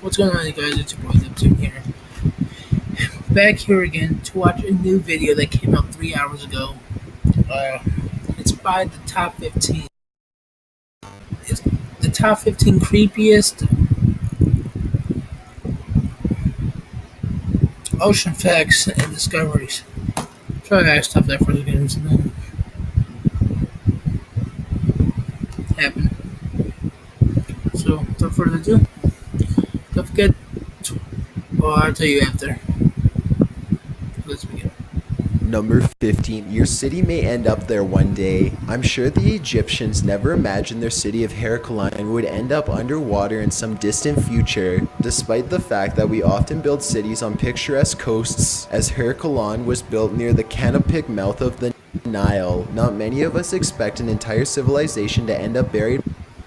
What's going on, you guys? It's your boy Lipton here. Back here again to watch a new video that came out 3 hours ago. Uh, it's by the top 15. It's the top 15 creepiest ocean facts and discoveries. Sorry, I stopped there for a second. Something happened. So, without further ado, don't forget. Well, I'll tell you after. Let's begin. Number 15. Your city may end up there one day. I'm sure the Egyptians never imagined their city of Heracleon would end up underwater in some distant future, despite the fact that we often build cities on picturesque coasts, as Heracleon was built near the canopic mouth of the Nile. Not many of us expect an entire civilization to end up buried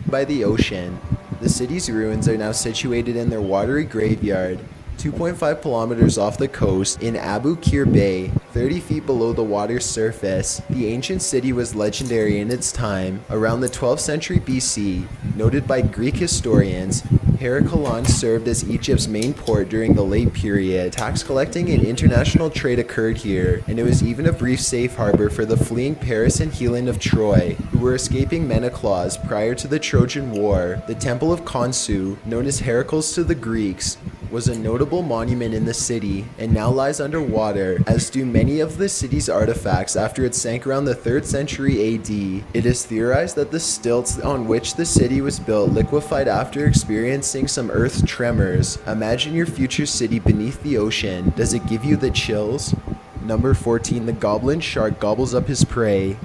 by the ocean. The city's ruins are now situated in their watery graveyard, 2.5 kilometers off the coast in Abu Qir Bay, 30 feet below the water's surface. The ancient city was legendary in its time. Around the 12th century BC, noted by Greek historians, Heracleon served as Egypt's main port during the late period. Tax collecting and international trade occurred here, and it was even a brief safe harbor for the fleeing Paris and Helen of Troy, who were escaping Meneclaus prior to the Trojan War. The Temple of Khonsu, known as Heracles to the Greeks, was a notable monument in the city and now lies underwater, as do many of the city's artifacts after it sank around the 3rd century AD. It is theorized that the stilts on which the city was built liquefied after experiencing some earth tremors. Imagine your future city beneath the ocean. Does it give you the chills? Number 14. The Goblin Shark gobbles up his prey.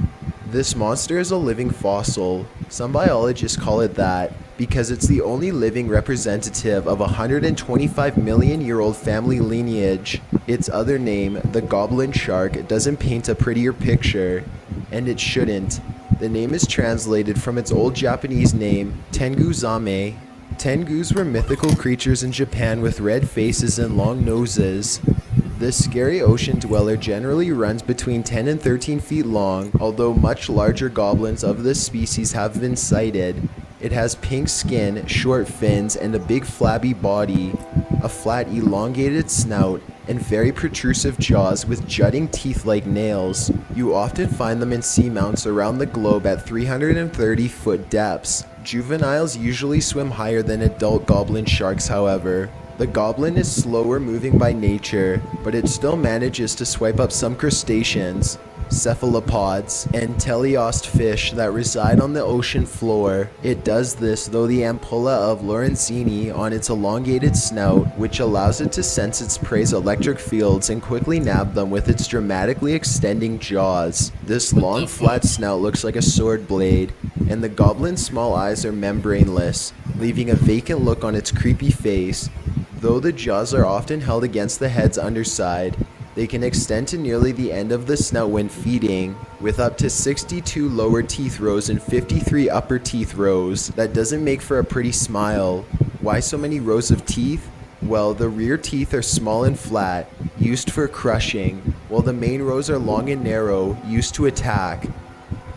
This monster is a living fossil. Some biologists call it that because it's the only living representative of a 125-million-year-old family lineage. Its other name, the Goblin Shark, doesn't paint a prettier picture, and it shouldn't. The name is translated from its old Japanese name, Tengu Zame. Tengus were mythical creatures in Japan with red faces and long noses. This scary ocean dweller generally runs between 10 and 13 feet long, although much larger goblins of this species have been sighted. It has pink skin, short fins, and a big flabby body, a flat elongated snout, and very protrusive jaws with jutting teeth like nails. You often find them in seamounts around the globe at 330-foot depths. Juveniles usually swim higher than adult goblin sharks, however. The goblin is slower moving by nature, but it still manages to swipe up some crustaceans, cephalopods, and teleost fish that reside on the ocean floor. It does this though the ampulla of Lorenzini on its elongated snout, which allows it to sense its prey's electric fields and quickly nab them with its dramatically extending jaws. This long flat snout looks like a sword blade, and the goblin's small eyes are membraneless, leaving a vacant look on its creepy face. Though the jaws are often held against the head's underside, they can extend to nearly the end of the snout when feeding, with up to 62 lower teeth rows and 53 upper teeth rows. That doesn't make for a pretty smile. Why so many rows of teeth? Well, the rear teeth are small and flat, used for crushing, while the main rows are long and narrow, used to attack.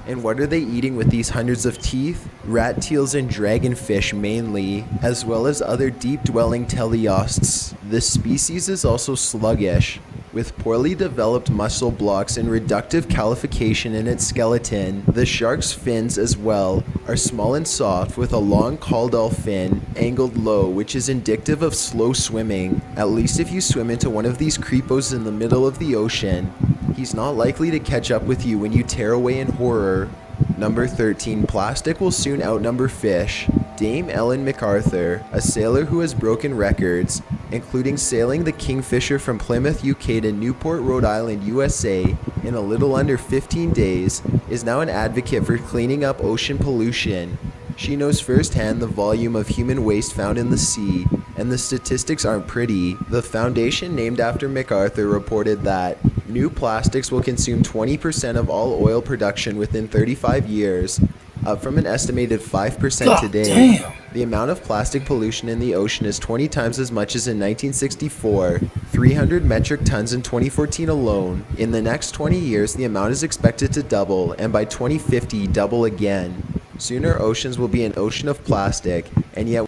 And what are they eating with these hundreds of teeth? Rat tails and dragonfish mainly, as well as other deep-dwelling teleosts. This species is also sluggish, with poorly developed muscle blocks and reductive calcification in its skeleton. The shark's fins, as well, are small and soft, with a long caudal fin, angled low, which is indicative of slow swimming. At least if you swim into one of these creepos in the middle of the ocean, he's not likely to catch up with you when you tear away in horror. Number 13. Plastic will soon outnumber fish. Dame Ellen MacArthur, a sailor who has broken records, including sailing the Kingfisher from Plymouth, UK to Newport, Rhode Island, USA, in a little under 15 days, is now an advocate for cleaning up ocean pollution. She knows firsthand the volume of human waste found in the sea, and the statistics aren't pretty. The foundation named after MacArthur reported that new plastics will consume 20% of all oil production within 35 years, up from an estimated 5% today. Damn. The amount of plastic pollution in the ocean is 20 times as much as in 1964, 300 metric tons in 2014 alone. In the next 20 years, the amount is expected to double, and by 2050, double again. Soon our oceans will be an ocean of plastic, and yet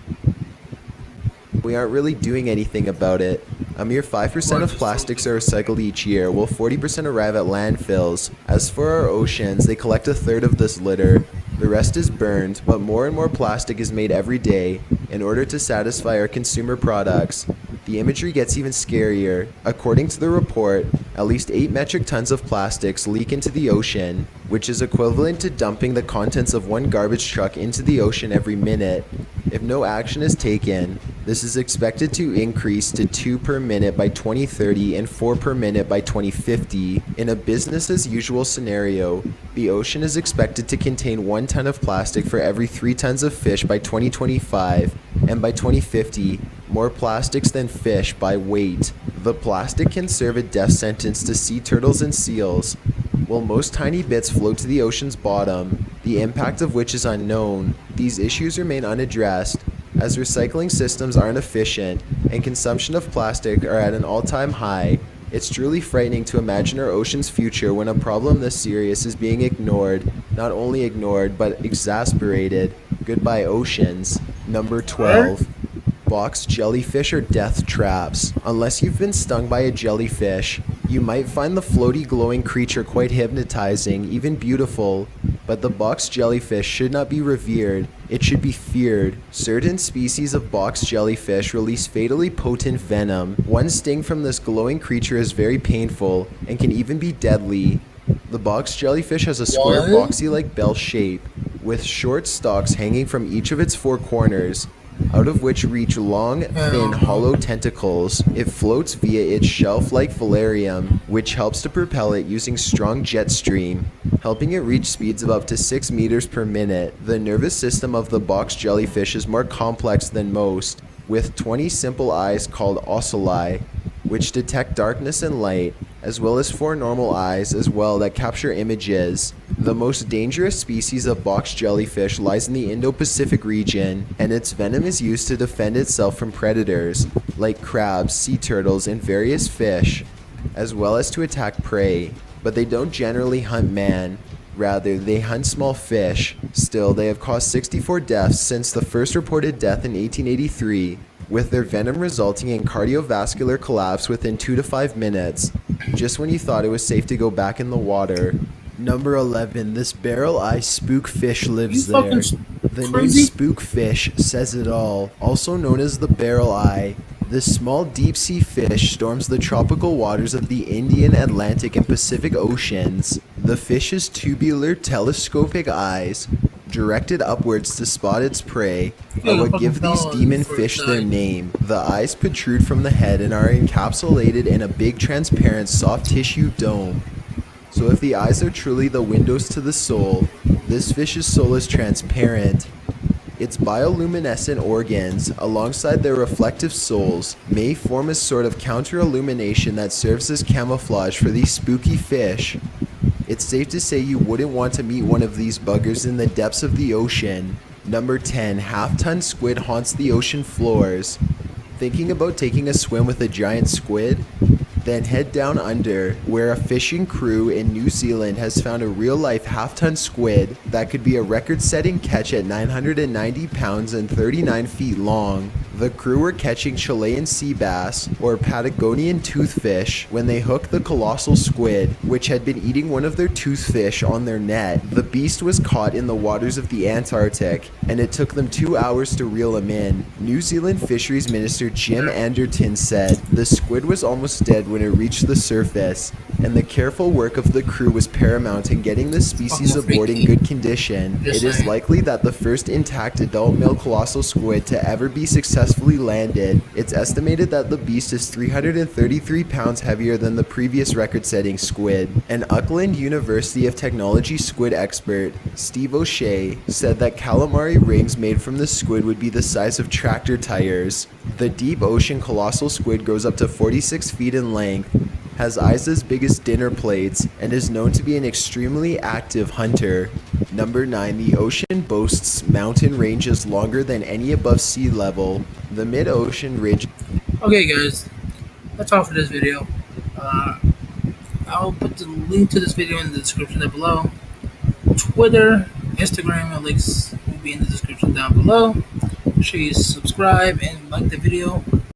we aren't really doing anything about it. A mere 5% of plastics are recycled each year, while 40% arrive at landfills. As for our oceans, they collect a third of this litter. The rest is burned, but more and more plastic is made every day in order to satisfy our consumer products. The imagery gets even scarier. According to the report, at least 8 metric tons of plastics leak into the ocean, which is equivalent to dumping the contents of one garbage truck into the ocean every minute. If no action is taken, this is expected to increase to 2 per minute by 2030 and 4 per minute by 2050. In a business as usual scenario, the ocean is expected to contain 1 ton of plastic for every 3 tons of fish by 2025, and by 2050, more plastics than fish by weight. The plastic can serve a death sentence to sea turtles and seals. While most tiny bits float to the ocean's bottom, the impact of which is unknown, these issues remain unaddressed. As recycling systems aren't efficient and consumption of plastic are at an all-time high, it's truly frightening to imagine our ocean's future when a problem this serious is being ignored. Not only ignored, but exasperated. Goodbye, oceans. Number 12. Box jellyfish are death traps. Unless you've been stung by a jellyfish, you might find the floaty glowing creature quite hypnotizing, even beautiful. But the box jellyfish should not be revered, it should be feared. Certain species of box jellyfish release fatally potent venom. One sting from this glowing creature is very painful and can even be deadly. The box jellyfish has a square boxy-like bell shape, with short stalks hanging from each of its 4 corners, out of which reach long, thin, hollow tentacles. It floats via its shelf-like valerium, which helps to propel it using strong jet stream, helping it reach speeds of up to 6 meters per minute. The nervous system of the box jellyfish is more complex than most, with 20 simple eyes called ocelli, which detect darkness and light, as well as 4 normal eyes as well that capture images. The most dangerous species of box jellyfish lies in the Indo-Pacific region, and its venom is used to defend itself from predators, like crabs, sea turtles, and various fish, as well as to attack prey. But they don't generally hunt man. Rather, they hunt small fish. Still, they have caused 64 deaths since the first reported death in 1883, with their venom resulting in cardiovascular collapse within 2 to 5 minutes, just when you thought it was safe to go back in the water. Number 11. This barrel-eye spookfish lives there. The name spookfish says it all. Also known as the barrel-eye, this small deep-sea fish storms the tropical waters of the Indian, Atlantic, and Pacific Oceans. The fish's tubular, telescopic eyes, directed upwards to spot its prey, are what give these demon fish their name. The eyes protrude from the head and are encapsulated in a big transparent soft tissue dome. So if the eyes are truly the windows to the soul, this fish's soul is transparent. Its bioluminescent organs, alongside their reflective souls, may form a sort of counter-illumination that serves as camouflage for these spooky fish. It's safe to say you wouldn't want to meet one of these buggers in the depths of the ocean. Number 10. Halfton Squid haunts the ocean floors. Thinking about taking a swim with a giant squid? Then head down under, where a fishing crew in New Zealand has found a real-life half-ton squid that could be a record-setting catch at 990 pounds and 39 feet long. The crew were catching Chilean sea bass, or Patagonian toothfish, when they hooked the colossal squid, which had been eating one of their toothfish on their net. The beast was caught in the waters of the Antarctic, and it took them 2 hours to reel him in. New Zealand Fisheries Minister Jim Anderton said the squid was almost dead when it reached the surface, and the careful work of the crew was paramount in getting the species aboard in good condition. It is likely that the first intact adult male colossal squid to ever be successfully landed. It's estimated that the beast is 333 pounds heavier than the previous record-setting squid. An Auckland University of Technology squid expert, Steve O'Shea, said that calamari rings made from the squid would be the size of tractor tires. The deep ocean colossal squid grows up to 46 feet in length, has eyes as big as dinner plates, and is known to be an extremely active hunter. Number 9. The ocean boasts mountain ranges longer than any above sea level. The mid-ocean ridge... Okay guys, that's all for this video. I'll put the link to this video in the description down below. Twitter, Instagram, and links will be in the description down below. Make sure you subscribe and like the video.